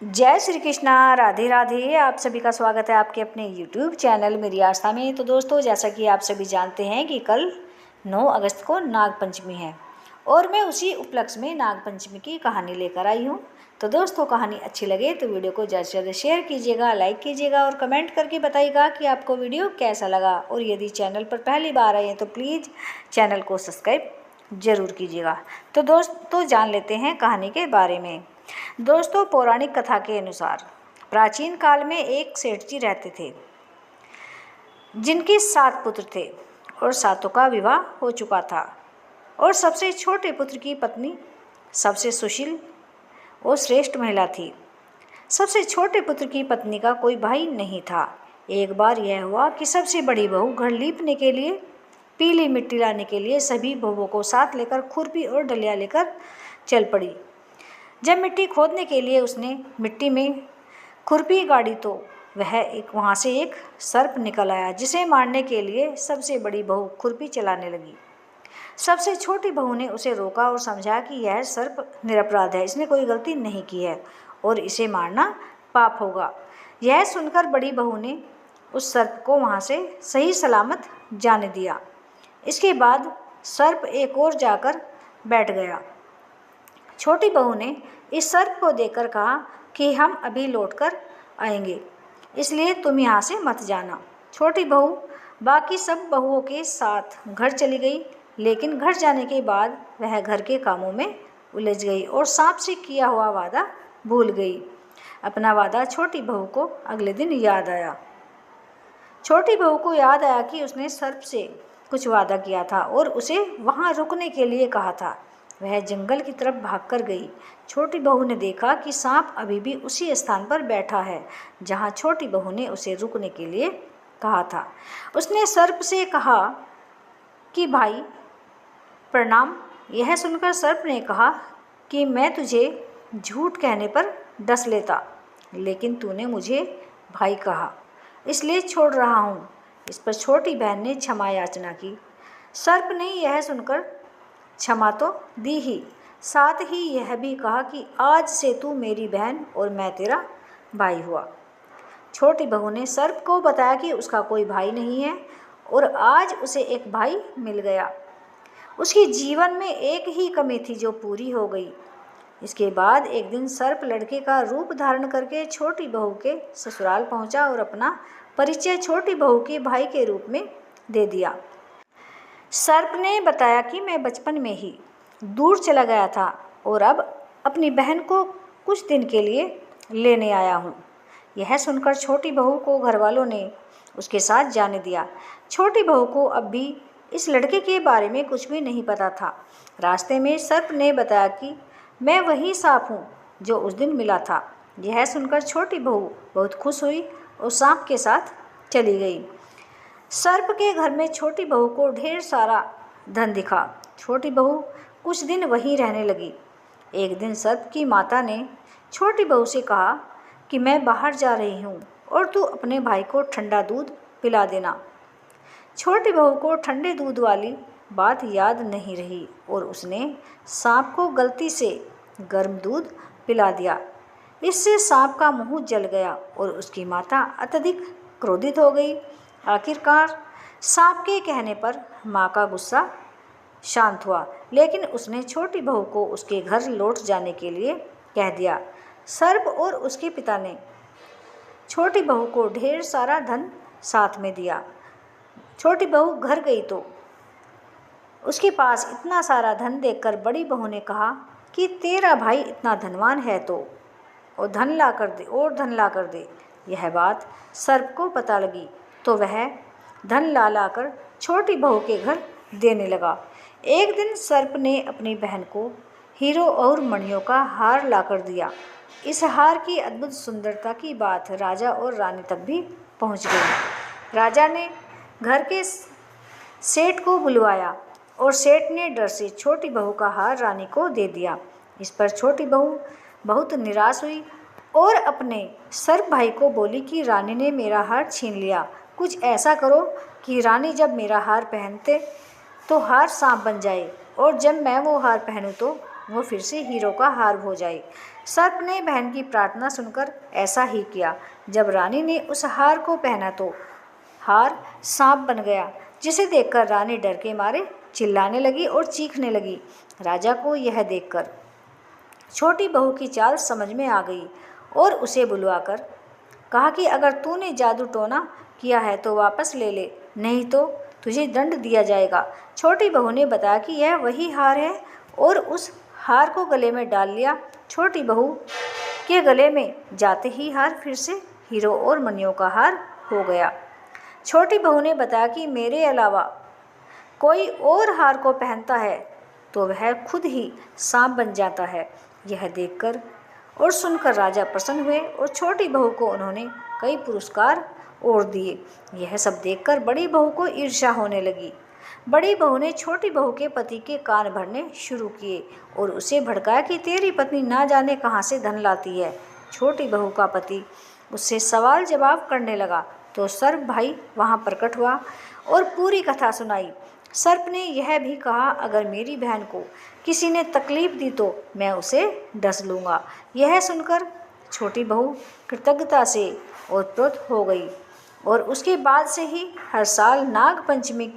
जय श्री कृष्णा, राधे राधे। आप सभी का स्वागत है आपके अपने YouTube चैनल मेरी आस्था में। तो दोस्तों, जैसा कि आप सभी जानते हैं कि कल 9 अगस्त को नाग पंचमी है और मैं उसी उपलक्ष्य में नाग पंचमी की कहानी लेकर आई हूँ। तो दोस्तों, कहानी अच्छी लगे तो वीडियो को ज़्यादा से ज़्यादा शेयर कीजिएगा, लाइक कीजिएगा और कमेंट करके बताइएगा कि आपको वीडियो कैसा लगा। और यदि चैनल पर पहली बार आए हैं तो प्लीज़ चैनल को सब्सक्राइब ज़रूर कीजिएगा। तो दोस्तों, जान लेते हैं कहानी के बारे में। दोस्तों, पौराणिक कथा के अनुसार प्राचीन काल में एक सेठ जी रहते थे जिनके 7 पुत्र थे और 7 का विवाह हो चुका था। और सबसे छोटे पुत्र की पत्नी सबसे सुशील और श्रेष्ठ महिला थी। सबसे छोटे पुत्र की पत्नी का कोई भाई नहीं था। एक बार यह हुआ कि सबसे बड़ी बहू घर लीपने के लिए पीली मिट्टी लाने के लिए सभी बहुओं को साथ लेकर खुरपी और डलिया लेकर चल पड़ी। जब मिट्टी खोदने के लिए उसने मिट्टी में खुरपी गाड़ी तो वहाँ से एक सर्प निकल आया, जिसे मारने के लिए सबसे बड़ी बहू खुरपी चलाने लगी। सबसे छोटी बहू ने उसे रोका और समझा कि यह सर्प निरपराध है, इसने कोई गलती नहीं की है और इसे मारना पाप होगा। यह सुनकर बड़ी बहू ने उस सर्प को वहाँ से सही सलामत जाने दिया। इसके बाद सर्प एक ओर जाकर बैठ गया। छोटी बहू ने इस सर्प को देखकर कहा कि हम अभी लौटकर आएंगे, इसलिए तुम यहाँ से मत जाना। छोटी बहू बाकी सब बहुओं के साथ घर चली गई, लेकिन घर जाने के बाद वह घर के कामों में उलझ गई और सांप से किया हुआ वादा भूल गई। अपना वादा छोटी बहू को अगले दिन याद आया। छोटी बहू को याद आया कि उसने सर्प से कुछ वादा किया था और उसे वहाँ रुकने के लिए कहा था। वह जंगल की तरफ भागकर गई। छोटी बहू ने देखा कि सांप अभी भी उसी स्थान पर बैठा है जहाँ छोटी बहू ने उसे रुकने के लिए कहा था। उसने सर्प से कहा कि भाई प्रणाम। यह सुनकर सर्प ने कहा कि मैं तुझे झूठ कहने पर डस लेता, लेकिन तूने मुझे भाई कहा, इसलिए छोड़ रहा हूँ। इस पर छोटी बहन ने क्षमा याचना की। सर्प ने यह सुनकर क्षमा तो दी ही, साथ ही यह भी कहा कि आज से तू मेरी बहन और मैं तेरा भाई हुआ। छोटी बहू ने सर्प को बताया कि उसका कोई भाई नहीं है और आज उसे एक भाई मिल गया। उसके जीवन में एक ही कमी थी जो पूरी हो गई। इसके बाद एक दिन सर्प लड़के का रूप धारण करके छोटी बहू के ससुराल पहुंचा और अपना परिचय छोटी बहू के भाई के रूप में दे दिया। सर्प ने बताया कि मैं बचपन में ही दूर चला गया था और अब अपनी बहन को कुछ दिन के लिए लेने आया हूँ। यह सुनकर छोटी बहू को घरवालों ने उसके साथ जाने दिया। छोटी बहू को अब भी इस लड़के के बारे में कुछ भी नहीं पता था। रास्ते में सर्प ने बताया कि मैं वही सांप हूँ जो उस दिन मिला था। यह सुनकर छोटी बहू बहुत खुश हुई और सांप के साथ चली गई। सर्प के घर में छोटी बहू को ढेर सारा धन दिखा। छोटी बहू कुछ दिन वहीं रहने लगी। एक दिन सर्प की माता ने छोटी बहू से कहा कि मैं बाहर जा रही हूँ और तू अपने भाई को ठंडा दूध पिला देना। छोटी बहू को ठंडे दूध वाली बात याद नहीं रही और उसने सांप को गलती से गर्म दूध पिला दिया। इससे सांप का मुंह जल गया और उसकी माता अत्यधिक क्रोधित हो गई। आखिरकार सांप के कहने पर माँ का गुस्सा शांत हुआ, लेकिन उसने छोटी बहू को उसके घर लौट जाने के लिए कह दिया। सर्प और उसके पिता ने छोटी बहू को ढेर सारा धन साथ में दिया। छोटी बहू घर गई तो उसके पास इतना सारा धन देखकर बड़ी बहू ने कहा कि तेरा भाई इतना धनवान है तो और धन ला कर दे। यह बात सर्प को पता लगी तो वह धन ला कर छोटी बहू के घर देने लगा। एक दिन सर्प ने अपनी बहन को हीरो और मणियों का हार लाकर दिया। इस हार की अद्भुत सुंदरता की बात राजा और रानी तक भी पहुंच गई। राजा ने घर के सेठ को बुलवाया और सेठ ने डर से छोटी बहू का हार रानी को दे दिया। इस पर छोटी बहू बहुत निराश हुई और अपने सर्प भाई को बोली कि रानी ने मेरा हार छीन लिया। कुछ ऐसा करो कि रानी जब मेरा हार पहनते तो हार सांप बन जाए और जब मैं वो हार पहनूं तो वो फिर से हीरो का हार हो जाए। सर्प ने बहन की प्रार्थना सुनकर ऐसा ही किया। जब रानी ने उस हार को पहना तो हार सांप बन गया, जिसे देखकर रानी डर के मारे चिल्लाने लगी और चीखने लगी। राजा को यह देखकर छोटी बहू की चाल समझ में आ गई और उसे बुलवाकर कहा कि अगर तूने जादू टोना किया है तो वापस ले ले, नहीं तो तुझे दंड दिया जाएगा। छोटी बहू ने बताया कि यह वही हार है और उस हार को गले में डाल लिया। छोटी बहू के गले में जाते ही हार फिर से हीरो और मणियों का हार हो गया। छोटी बहू ने बताया कि मेरे अलावा कोई और हार को पहनता है तो वह खुद ही सांप बन जाता है। यह देखकर और सुनकर राजा प्रसन्न हुए और छोटी बहू को उन्होंने कई पुरस्कार और दिए। यह सब देखकर बड़ी बहू को ईर्ष्या होने लगी। बड़ी बहू ने छोटी बहू के पति के कान भरने शुरू किए और उसे भड़काया कि तेरी पत्नी ना जाने कहाँ से धन लाती है। छोटी बहू का पति उससे सवाल जवाब करने लगा तो सर्प भाई वहाँ प्रकट हुआ और पूरी कथा सुनाई। सर्प ने यह भी कहा, अगर मेरी बहन को किसी ने तकलीफ दी तो मैं उसे डस लूँगा। यह सुनकर छोटी बहू कृतज्ञता से ओतप्रोत हो गई और उसके बाद से ही हर साल नाग पंचमी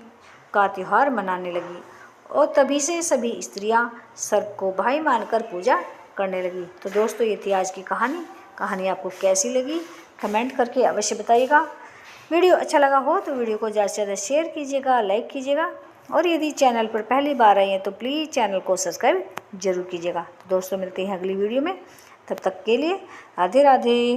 का त्यौहार मनाने लगी और तभी से सभी स्त्रियां सर्प को भाई मानकर पूजा करने लगी। तो दोस्तों, ये थी आज की कहानी आपको कैसी लगी कमेंट करके अवश्य बताइएगा। वीडियो अच्छा लगा हो तो वीडियो को ज़्यादा से ज़्यादा शेयर कीजिएगा, लाइक कीजिएगा और यदि चैनल पर पहली बार आए हैं तो प्लीज़ चैनल को सब्सक्राइब जरूर कीजिएगा। तो दोस्तों, मिलते हैं अगली वीडियो में, तब तक के लिए राधे राधे।